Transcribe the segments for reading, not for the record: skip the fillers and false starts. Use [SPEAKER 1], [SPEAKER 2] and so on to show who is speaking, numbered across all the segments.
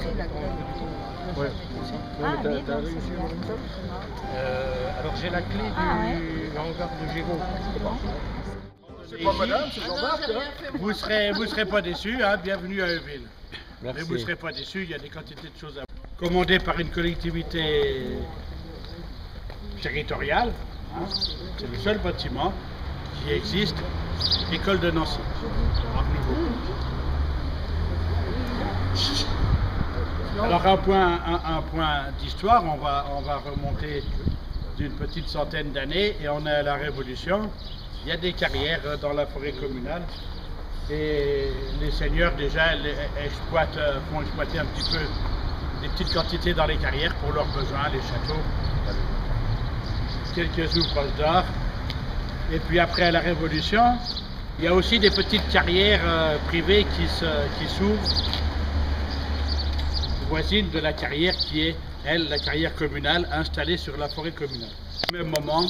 [SPEAKER 1] Ouais.
[SPEAKER 2] Ah, oui,
[SPEAKER 1] T'as
[SPEAKER 2] donc
[SPEAKER 1] réussi
[SPEAKER 2] c'est
[SPEAKER 1] à
[SPEAKER 2] bien.
[SPEAKER 1] Alors j'ai la clé du hangar de Géraud.
[SPEAKER 3] C'est pas madame, c'est Jean-Marc.
[SPEAKER 4] Vous serez pas déçus, hein, bienvenue à Euville.
[SPEAKER 1] Merci.
[SPEAKER 4] Mais vous ne serez pas déçus, il y a des quantités de choses à commander par une collectivité territoriale. Hein. C'est le seul bâtiment qui existe, l'école de Nancy. Alors un point d'histoire, on va remonter d'une petite centaine d'années et on est à la Révolution. Il y a des carrières dans la forêt communale et les seigneurs déjà font exploiter un petit peu des petites quantités dans les carrières pour leurs besoins, les châteaux, quelques ouvrages d'art. Et puis après la Révolution, il y a aussi des petites carrières privées qui s'ouvrent, voisine de la carrière qui est, elle, la carrière communale installée sur la forêt communale. Au même moment,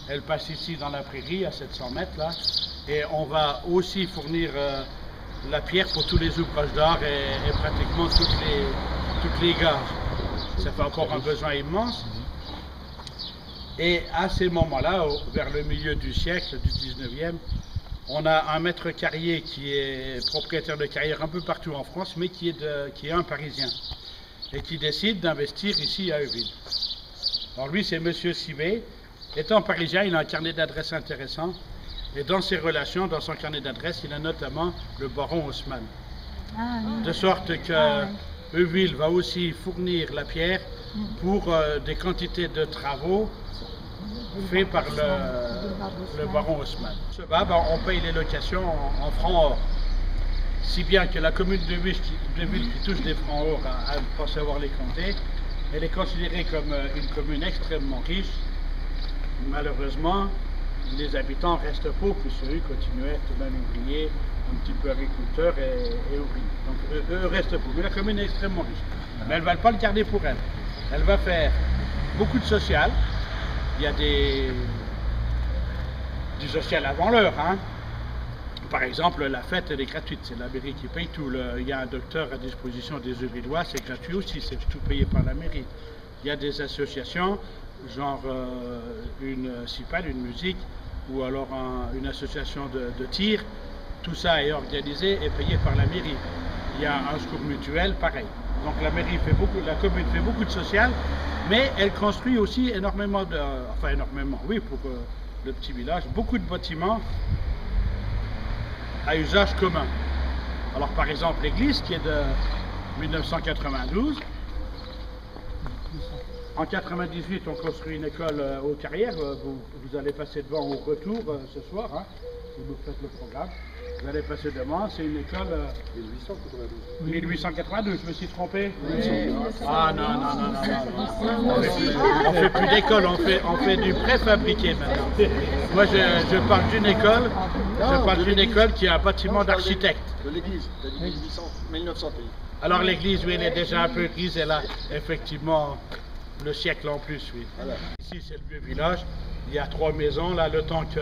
[SPEAKER 4] elle passe ici dans la prairie à 700 mètres là, et on va aussi fournir la pierre pour tous les ouvrages d'art et pratiquement toutes les gares. Ça fait encore un besoin immense. Et à ces moments-là, vers le milieu du siècle, du 19e, on a un maître carrier qui est propriétaire de carrière un peu partout en France, mais qui est un Parisien et qui décide d'investir ici à Euville. Alors lui, c'est Monsieur Sibé. Étant parisien, il a un carnet d'adresses intéressant. Et dans ses relations, dans son carnet d'adresses, il a notamment le baron Haussmann. De sorte que Euville va aussi fournir la pierre pour des quantités de travaux faits par le baron Haussmann. On paye les locations en francs or. Si bien que la commune de Ville qui touche des francs or à ne pas savoir les compter, elle est considérée comme une commune extrêmement riche. Malheureusement, les habitants restent pauvres puisque eux continuent à être même ouvriers, un petit peu agriculteurs et ouvriers. Donc eux restent pauvres. Mais la commune est extrêmement riche. Mais elle ne va pas le garder pour elle. Elle va faire beaucoup de social. Il y a du social avant l'heure. Hein. Par exemple, la fête, elle est gratuite. C'est la mairie qui paye tout. Il y a un docteur à disposition des Euvillois, c'est gratuit aussi. C'est tout payé par la mairie. Il y a des associations, genre une CIPAD, une musique, ou alors une association de tir. Tout ça est organisé et payé par la mairie. Il y a un secours mutuel, pareil. Donc la mairie fait beaucoup, la commune fait beaucoup de social, mais elle construit aussi énormément enfin énormément, oui, pour le petit village, beaucoup de bâtiments à usage commun. Alors par exemple l'église qui est de 1992. En 98, on construit une école aux carrières. Vous allez passer devant au retour ce soir, hein, si vous faites le programme. Vous allez passer devant, c'est une école 1892, je me suis trompé. Ah non. On fait plus d'école, on fait du préfabriqué maintenant. Moi je parle d'une école qui a un bâtiment d'architecte.
[SPEAKER 3] De l'église, de 1900.
[SPEAKER 4] Alors l'église, oui, elle est déjà un peu grise, elle a effectivement le siècle en plus, oui. Voilà. Ici, c'est le vieux village. Il y a 3 maisons. Là, le temps qu'il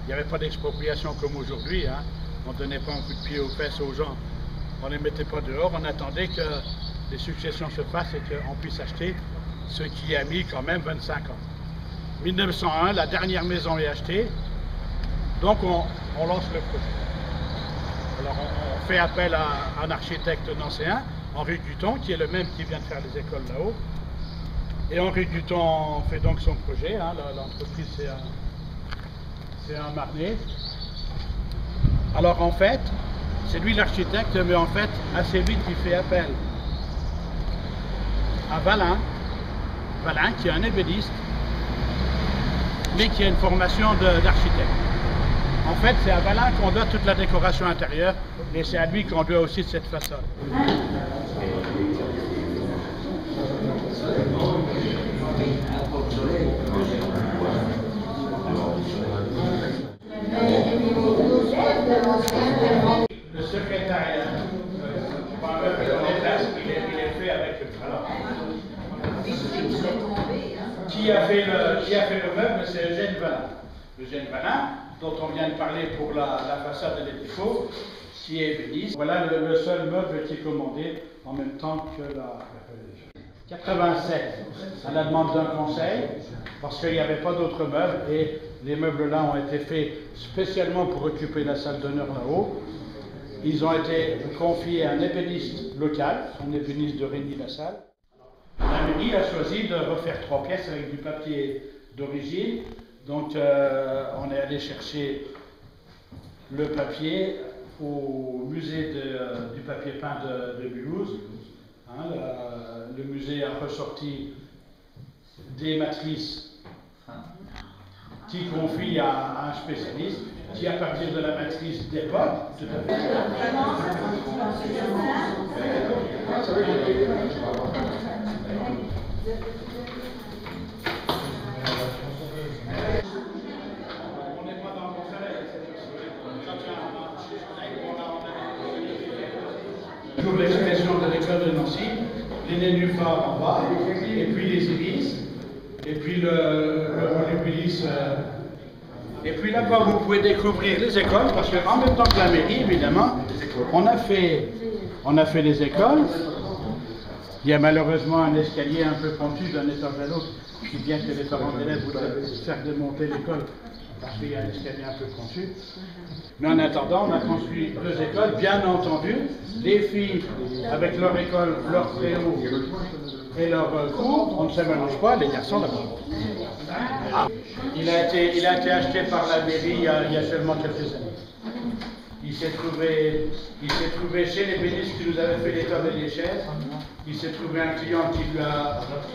[SPEAKER 4] n'y avait pas d'expropriation comme aujourd'hui, hein, on ne donnait pas un coup de pied aux fesses aux gens. On ne les mettait pas dehors. On attendait que les successions se fassent et qu'on puisse acheter, ce qui a mis quand même 25 ans. 1901, la dernière maison est achetée. Donc, on lance le projet. Alors, on fait appel à un architecte nancéen, Henri Guton, qui est le même qui vient de faire les écoles là-haut. Et Henri Guton fait donc son projet, hein, l'entreprise c'est un Marnais. Alors en fait, c'est lui l'architecte, mais en fait, assez vite il fait appel à Valin qui est un ébéniste, mais qui a une formation d'architecte. En fait, c'est à Valin qu'on doit toute la décoration intérieure, et c'est à lui qu'on doit aussi cette façade. Le secrétariat, il est fait avec qui a fait le meuble, c'est Eugène Valin. Eugène Valin, dont on vient de parler pour la façade de l'édifice, qui est ébéniste. Voilà le seul meuble qui est commandé en même temps que la 87, à la demande d'un conseil, parce qu'il n'y avait pas d'autres meubles et les meubles-là ont été faits spécialement pour occuper la salle d'honneur là-haut. Ils ont été confiés à un ébéniste local, un ébéniste de Régny-la-Salle. La mairie a choisi de refaire 3 pièces avec du papier d'origine. Donc on est allé chercher le papier au musée du papier peint de Mulhouse. Hein, le musée a ressorti des matrices qui confie à un spécialiste, qui à partir de la matrice d'époque, tout à fait. J'ouvre l'expression de l'école de Nancy, les nénuphars en bas, et puis les iris, et puis le volubilis. Et puis là-bas, vous pouvez découvrir les écoles, parce qu'en même temps que la mairie, évidemment, on a fait les écoles. Il y a malheureusement un escalier un peu pentu d'un étage à l'autre, si bien que les parents d'élèves voudraient faire démonter l'école, parce qu'il y a un escalier un peu pentu. Mais en attendant, on a construit 2 écoles, bien entendu. Les filles, avec leur école, leur préau et leur cours, on ne se mélange pas, les garçons d'abord. Il a été acheté par la mairie il y a seulement quelques années. Il s'est trouvé chez l'ébéniste qui nous avait fait les tables et les chaises. Il s'est trouvé un client qui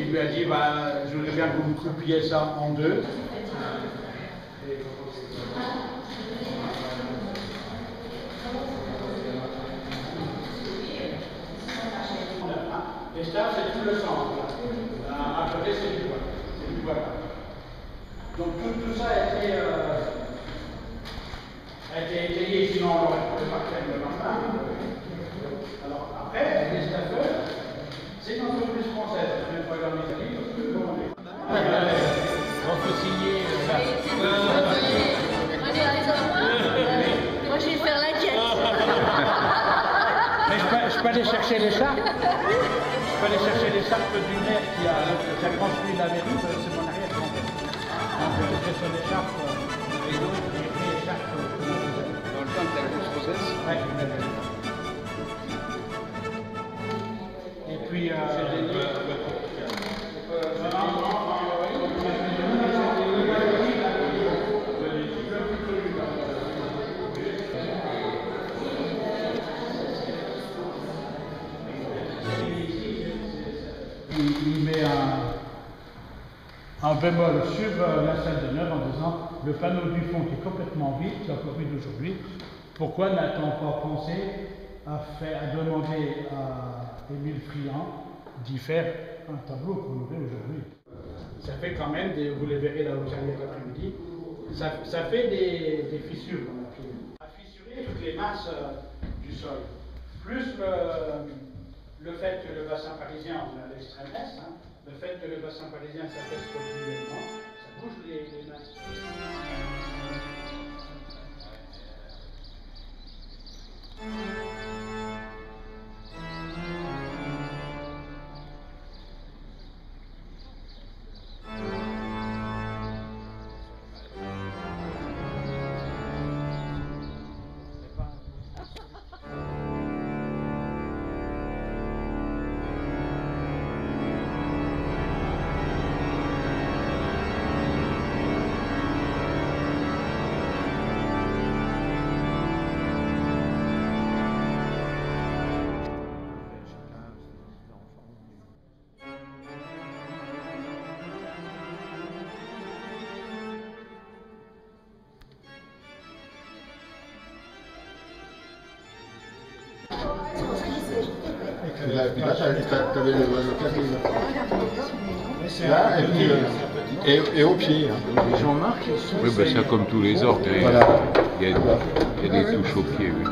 [SPEAKER 4] lui a dit bah, je voudrais bien que vous me coupiez ça en 2. Et ça, c'est tout le centre. À côté, c'est du bois. Donc tout ça a été étayé, sinon on aurait pu partir le lendemain. Alors après, les staffeurs, c'est une entreprise française, je ne vais pas dans les amis, parce que bon, on peut signer.
[SPEAKER 2] Moi, je vais faire la quête.
[SPEAKER 4] Mais je peux aller chercher les charpes. Je peux aller chercher les charpes du maire qui a construit la mairie, c'est mon arrière-grand-père. Donc je fais sur les charpes et l'autre j'ai pris les charpes
[SPEAKER 3] Dans le temps de la grosse grossesse.
[SPEAKER 4] Ouais. Et puis il met un bémol sur la salle d'honneur en disant le panneau du fond qui est complètement vide, c'est encore vide aujourd'hui. Pourquoi n'a-t-on pas pensé à demander à Émile Friand d'y faire un tableau qu'on aurait aujourd'hui? Ça fait quand même, vous les verrez là au carrière l'après-midi, ça fait des fissures dans la pierre. À fissurer toutes les masses du sol. Plus le fait que le bassin parisien, on est à l'extrême est, hein, le fait que le bassin parisien s'apaise continuellement, ça bouge les masses.
[SPEAKER 3] Là, tu avais le clavier là, et au pied.
[SPEAKER 5] Oui, ben c'est comme tous les orgues. Hein.
[SPEAKER 3] Voilà.
[SPEAKER 5] Il y a des touches au pied, oui.